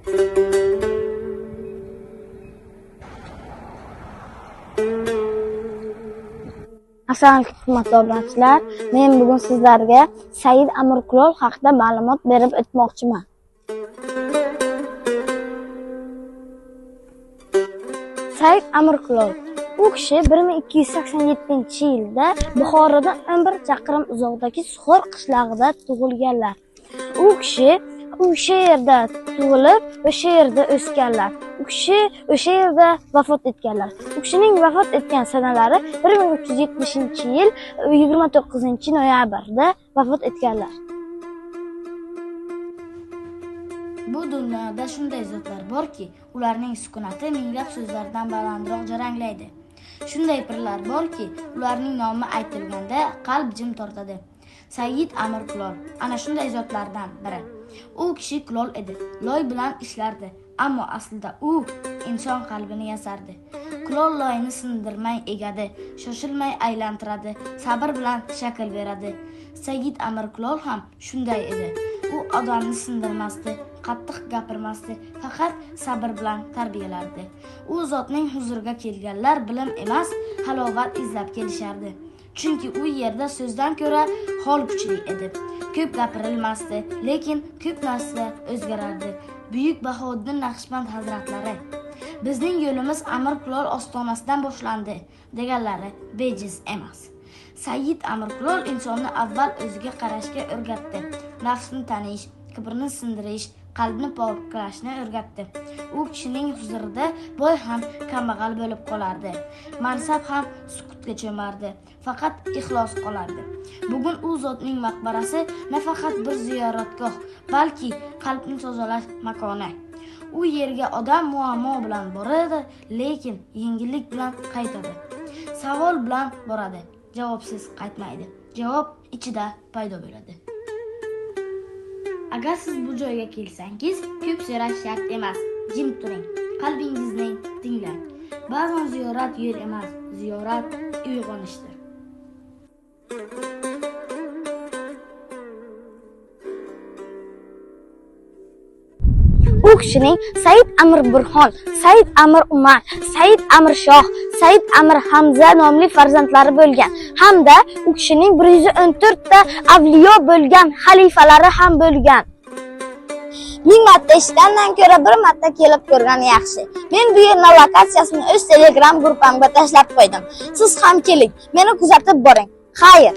Assalomu alaykum hurmatli obunachilar. Men bugun sizlarga Said Amirqulov haqida ma'lumot berib o'tmoqchiman. Said Amirqulov u kishi 1287-yilda Buxorodan 11 chaqirim uzoqdagi Suxor qishlog'ida tug'ilganlar. U kishi o'sha yerda tug'ilib, o'sha yerda o'sganlar. U kishi o'sha yerda vafot etganlar. U kishining vafot etgan sanalari 1370-yil 29-noyabrda vafot etganlar. Bu dunyoda shunday zotlar borki, ularning sukunati minglab so'zlardan balandroq jaranglaydi. Shunday pirlar borki, ularning nomi aytilganda qalb jim tortadi. Said Amirqulov ana shunday zotlardan biri. U kishi kulol edi, loy bilan ishlardi, ammo aslida u inson qalbini yasardi. Kulol loyni sindirmay egadi, shoshilmay aylantiradi, sabr bilan shakl beradi. Said Amirqulov ham shunday edi. U odamni sindirmasdi, qattiq gapirmasdi, faqat sabr bilan tarbiyalardi. U zotning huzuriga kelganlar bilim emas, halovat izlab kelishardi. Chunki u yerda so'zdan ko'ra hol kuchli edi. Ko'p gapirilmasdi, lekin ko'p narsa o'zgarardi. Buyuk Bahodir Naqshband hazratlari: "Bizning yo'limiz Amirqulov ostonasidan boshlandi" deganlari bejiz emas. Said Amirqulov insonni avval o'ziga qarashga o'rgatdi. Nafsni tanish, kibrni sindirish, qalbni poklashni o'rgatdi. U kishining huzurida boy ham kambag'al bo'lib qolardi. Mansab ham sukutga cho'mardi. Faqat ixlos qolardi. Bugun u zotning maqbarasi nafaqat bir ziyoratgoh, balki qalbni tozalash makoni. U yerga odam muammo bilan boradi, lekin yengillik bilan qaytadi. Savol bilan boradi, javobsiz qaytmaydi. Javob ichida paydo bo'ladi. Agar siz bu joyga kelsangiz, ko'p so'rash shart emas. Jim turing, qalbingizni tinglang. Ba'zan ziyorat yo'l emas, ziyorat uyg'onishdir. U kishining Said Amir Burxon, Said Amir Umar, Said Amir Shoh, Said Amir Hamza nomli farzandlari bo'lgan hamda u kishining 114 ta avliyo bo'lgan xalifalari ham bo'lgan. 1000 marta eshitgandan ko'ra 1 marta kelib ko'rgan yaxshi. Men bu yerning lokatsiyasini o'z Telegram gruppamga tashlab qo'ydim. Siz ham keling, meni kuzatib boring. Xayr.